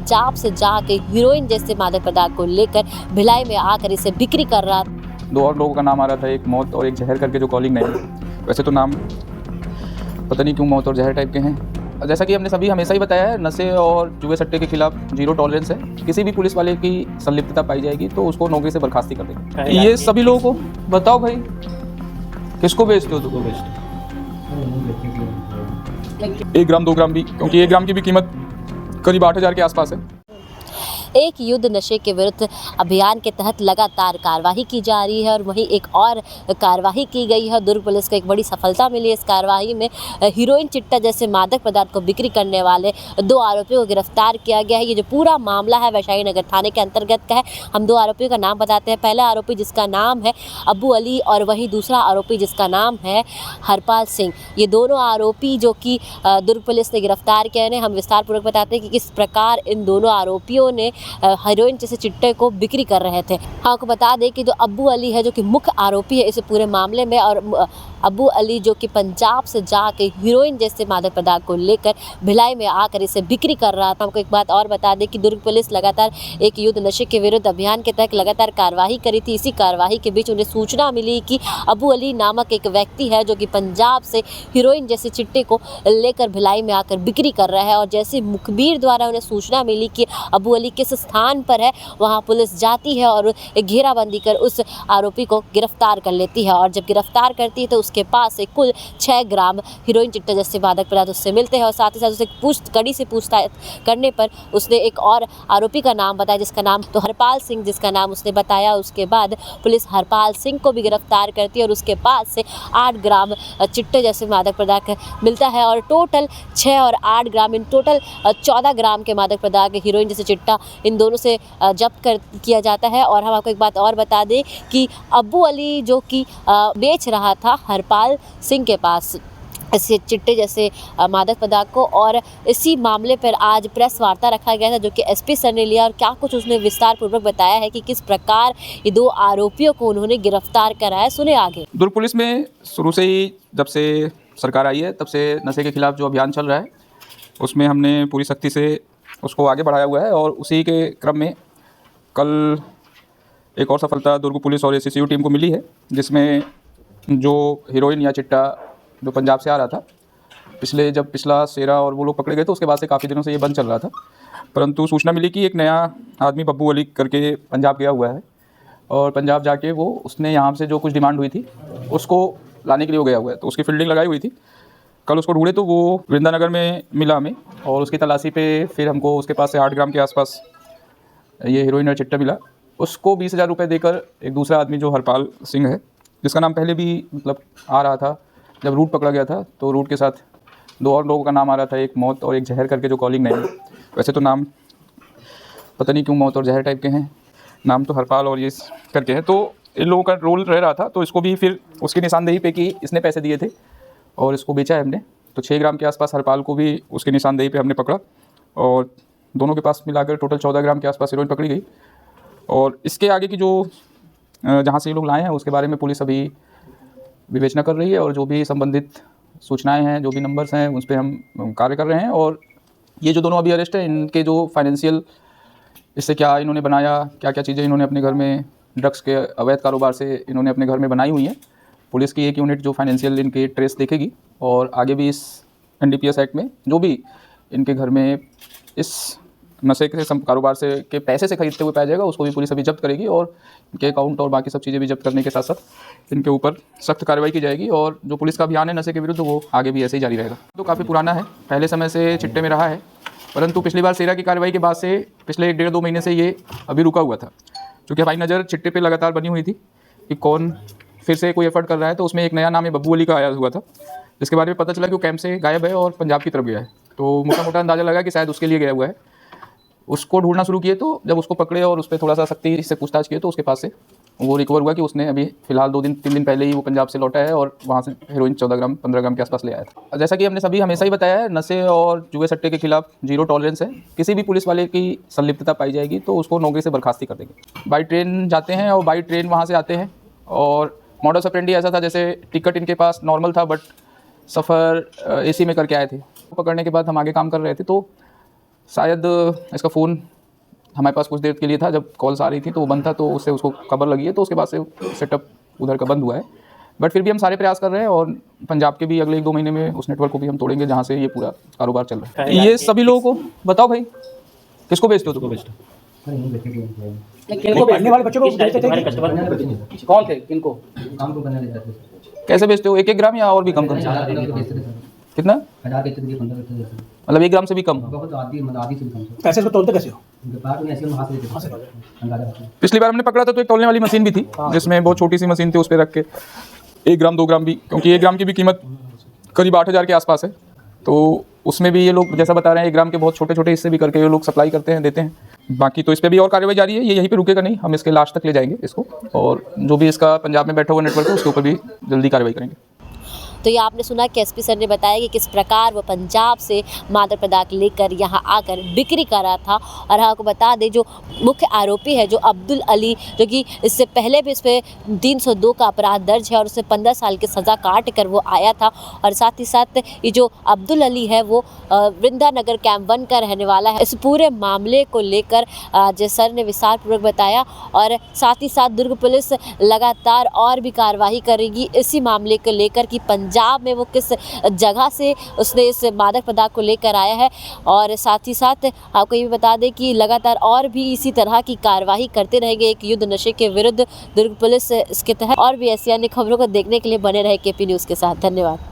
पंजाब से जाके हीरोइन जैसे मादक पदार्थ को लेकर भिलाई में आकर इसे बिक्री कर रहा था। दो और लोगों का नाम आ रहा था, एक मौत और एक जहर करके, जो कॉलिंग नहीं है। वैसे तो नाम पता नहीं क्यों मौत और जहर टाइप के हैं। जैसा कि हमने सभी हमेशा ही बताया है, नशे और जुए सट्टे के खिलाफ जीरो टॉलरेंस है। किसी भी पुलिस वाले की संलिप्तता पाई जाएगी तो उसको नौकरी से बर्खास्ती कर देंगे। ये सभी लोगों को बताओ भाई, किसको बेचते हो? तुमको बेचते हो 1 ग्राम 2 ग्राम भी, क्योंकि 1 ग्राम की भी कीमत करीब 8,000 के आसपास है। एक युद्ध नशे के विरुद्ध अभियान के तहत लगातार कार्रवाई की जा रही है और वहीं एक और कार्रवाई की गई है। दुर्ग पुलिस को एक बड़ी सफलता मिली है इस कार्रवाई में। हीरोइन चिट्टा जैसे मादक पदार्थ को बिक्री करने वाले 2 आरोपियों को गिरफ्तार किया गया है। ये जो पूरा मामला है वैशाली नगर थाने के अंतर्गत का है। हम 2 आरोपियों का नाम बताते हैं। पहला आरोपी जिसका नाम है अब्बू अली और वहीं दूसरा आरोपी जिसका नाम है हरपाल सिंह। ये दोनों आरोपी जो कि दुर्ग पुलिस ने गिरफ्तार किए हैं। हम विस्तार पूर्वक बताते हैं कि किस प्रकार इन दोनों आरोपियों ने हीरोइन जैसे चिट्टे को बिक्री कर रहे थे। आपको बता दें कि जो अब्बू अली है, जो कि मुख्य आरोपी है इस पूरे मामले में, और अब्बू अली जो कि पंजाब से जाके हीरोइन जैसे मादक पदार्थ को लेकर भिलाई में आकर इसे बिक्री कर रहा था। हमको एक बात और बता दें कि दुर्ग पुलिस लगातार एक युद्ध नशे के विरुद्ध अभियान के तहत लगातार कार्रवाई करी थी। इसी कार्रवाई के बीच उन्हें सूचना मिली कि अब्बू अली नामक एक व्यक्ति है जो कि पंजाब से हीरोइन जैसे चिट्टे को लेकर भिलाई में आकर बिक्री कर रहा है। और जैसे मुखबिर द्वारा उन्हें सूचना मिली कि अब्बू अली किस स्थान पर है, वहाँ पुलिस जाती है और एक घेराबंदी कर उस आरोपी को गिरफ्तार कर लेती है। और जब गिरफ्तार करती है तो उसके पास से कुल 6 ग्राम हीरोइन चिट्टा जैसे मादक पदार्थ उससे मिलते हैं। और साथ ही साथ उसे कड़ी से पूछताछ करने पर उसने एक और आरोपी का नाम बताया जिसका नाम तो हरपाल सिंह जिसका नाम उसने बताया। उसके बाद पुलिस हरपाल सिंह को भी गिरफ्तार करती है और उसके पास से 8 ग्राम चिट्टे जैसे मादक पदार्थ मिलता है। और टोटल 6 और 8 ग्राम, इन टोटल 14 ग्राम के मादक पदार्थ हीरोइन जैसे चिट्टा इन दोनों से जब्त किया जाता है। और हम आपको एक बात और बता दें कि अब्बू अली जो कि बेच रहा था हरपाल सिंह के पास ऐसे चिट्टे जैसे मादक पदार्थ को, और इसी मामले पर आज प्रेस वार्ता रखा गया था जो कि एसपी सर ने लिया। और क्या कुछ उसने विस्तार पूर्वक बताया है कि किस प्रकार ये 2 आरोपियों को उन्होंने गिरफ्तार करा है, सुने आगे। दुर्ग पुलिस में शुरू से ही, जब से सरकार आई है तब से नशे के खिलाफ जो अभियान चल रहा है उसमें हमने पूरी सख्ती से उसको आगे बढ़ाया हुआ है। और उसी के क्रम में कल एक और सफलता दुर्ग पुलिस और एसीसीयू टीम को मिली है, जिसमें जो हीरोइन या चिट्टा जो पंजाब से आ रहा था, जब पिछला शेरा और वो लोग पकड़े गए तो उसके बाद से काफ़ी दिनों से ये बंद चल रहा था। परंतु सूचना मिली कि एक नया आदमी बब्बू अली करके पंजाब गया हुआ है और पंजाब जाके उसने यहाँ से जो कुछ डिमांड हुई थी उसको लाने के लिए वो गया हुआ है। तो उसकी फील्डिंग लगाई हुई थी। कल उसको ढूंढे तो वो वृंदानगर में मिला हमें, और उसकी तलाशी पे फिर हमको उसके पास से 8 ग्राम के आसपास ये हीरोइन और चिट्टा मिला। उसको 20,000 रुपये देकर एक दूसरा आदमी जो हरपाल सिंह है, जिसका नाम पहले भी आ रहा था, जब रूट पकड़ा गया था तो रूट के साथ 2 और लोगों का नाम आ रहा था, एक मौत और एक जहर करके, जो कॉलिंग नहीं है। वैसे तो नाम पता नहीं क्यों मौत और जहर टाइप के हैं, नाम तो हरपाल और ये करके है। तो इन लोगों का रोल रह रहा था, तो इसको भी फिर उसकी निशानदेही पे कि इसने पैसे दिए थे और इसको बेचा है हमने। तो 6 ग्राम के आसपास हरपाल को भी उसकी निशानदेही पे हमने पकड़ा और दोनों के पास मिलाकर टोटल 14 ग्राम के आसपास हीरोइन पकड़ी गई। और इसके आगे की जो जहाँ से ये लोग लाए हैं उसके बारे में पुलिस अभी विवेचना कर रही है, और जो भी संबंधित सूचनाएं हैं, जो भी नंबर्स हैं, उस पर हम कार्य कर रहे हैं। और ये जो दोनों अभी अरेस्ट हैं, इनके जो फाइनेंशियल, इससे क्या इन्होंने बनाया, क्या क्या चीज़ें इन्होंने अपने घर में ड्रग्स के अवैध कारोबार से इन्होंने अपने घर में बनाई हुई हैं, पुलिस की एक यूनिट जो फाइनेंशियल इनके ट्रेस देखेगी। और आगे भी इस NDPS एक्ट में जो भी इनके घर में इस नशे के कारोबार से के पैसे से खरीदते हुए पाया जाएगा, उसको भी पुलिस अभी जब्त करेगी। और इनके अकाउंट और बाकी सब चीज़ें भी जब्त करने के साथ साथ इनके ऊपर सख्त कार्रवाई की जाएगी। और जो पुलिस का अभियान है नशे के विरुद्ध, वो आगे भी ऐसे ही जारी रहेगा। तो काफ़ी पुराना है, पहले समय से चिट्टे में रहा है, परंतु पिछली बार शेरा की कार्रवाई के बाद से पिछले 1-1.5-2 महीने से ये अभी रुका हुआ था। क्योंकि हमारी नज़र चिट्टे पे लगातार बनी हुई थी कि कौन फिर से कोई एफर्ट कर रहा है। तो उसमें एक नया नाम है बब्बू अली का आया हुआ था, जिसके बारे में पता चला कि वो कैंप से गायब है और पंजाब की तरफ गया है। तो मोटा मोटा अंदाज़ा लगा कि शायद उसके लिए गया हुआ है। उसको ढूंढना शुरू किए, तो जब उसको पकड़े और उस पर थोड़ा सा सख्ती से पूछताछ किए तो उसके पास से वो रिकवर हुआ कि उसने अभी फिलहाल 2-3 दिन पहले ही वो पंजाब से लौटा है और वहाँ से हीरोइन 14 ग्राम 15 ग्राम के आसपास ले आया था। जैसा कि हमने सभी हमेशा ही बताया है, नशे और जुए सट्टे के खिलाफ जीरो टॉलरेंस है। किसी भी पुलिस वाले की संलिप्तता पाई जाएगी तो उसको नौकरी से बर्खास्ती कर देंगे। बाई ट्रेन जाते हैं और बाई ट्रेन वहाँ से आते हैं। और मॉडस ऑपरेंडी ऐसा था जैसे टिकट इनके पास नॉर्मल था, बट सफ़र AC में करके आए थे। पकड़ने के बाद हम आगे काम कर रहे थे, तो शायद इसका फ़ोन हमारे पास कुछ देर के लिए था, जब कॉल्स आ रही थी तो वो बंद था, तो उससे उसको खबर लगी है, तो उसके बाद से सेटअप उधर का बंद हुआ है। बट फिर भी हम सारे प्रयास कर रहे हैं और पंजाब के भी अगले 1-2 महीने में उस नेटवर्क को भी हम तोड़ेंगे जहाँ से ये पूरा कारोबार चल रहा है। ये सभी लोगों को बताओ भाई, किसको बेचते हो तुम? किनको पढ़ने वाले बच्चों को बेचते थे? कौन थे? किनको? कैसे बेचते हो? 1-1 ग्राम या और भी कम कम? कितना? 1000 बेचते थे, 15 बेचते थे। मतलब 1 ग्राम से भी कम? बहुत आधी से भी कम। पैसे इसको तोलते कैसे हो? उनके पास में ऐसे हाथ से देते थे। अंदाजा होता है। पिछली बार हमने पकड़ा था तो एक तौलने वाली मशीन भी थी, जिसमें बहुत छोटी सी मशीन थी, उस पर रख के 1 ग्राम 2 ग्राम भी, क्योंकि 1 ग्राम की भी कीमत करीब 8000 के आसपास है। तो उसमें भी ये लोग जैसा बता रहे हैं 1 ग्राम के बहुत छोटे छोटे हिस्से भी करके ये लोग सप्लाई करते हैं, देते हैं। बाकी तो इस पर भी और कार्रवाई जारी है, ये यहीं पे रुकेगा नहीं, हम इसके लास्ट तक ले जाएंगे इसको, और जो भी इसका पंजाब में बैठा हुआ नेटवर्क है उसके ऊपर भी जल्दी कार्रवाई करेंगे। तो ये आपने सुना कि एसपी सर ने बताया कि किस प्रकार वो पंजाब से मादक पदार्थ लेकर यहाँ आकर बिक्री कर रहा था। और आपको बता दें जो मुख्य आरोपी है जो अब्दुल अली, जो कि इससे पहले भी इस पर 302 का अपराध दर्ज है और उसे 15 साल की सज़ा काट कर वो आया था। और साथ ही साथ ये जो अब्दुल अली है वो वृंदानगर कैंप 1 का रहने वाला है। इस पूरे मामले को लेकर आज सर ने विस्तारपूर्वक बताया और साथ ही साथ दुर्ग पुलिस लगातार और भी कार्रवाई करेगी इसी मामले को लेकर कि पंजाब में वो किस जगह से उसने इस मादक पदार्थ को लेकर आया है। और साथ ही साथ आपको ये भी बता दें कि लगातार और भी इसी तरह की कार्रवाई करते रहेंगे एक युद्ध नशे के विरुद्ध दुर्ग पुलिस इसके तहत। और भी ऐसी अन्य खबरों को देखने के लिए बने रहे केपी न्यूज़ के साथ। धन्यवाद।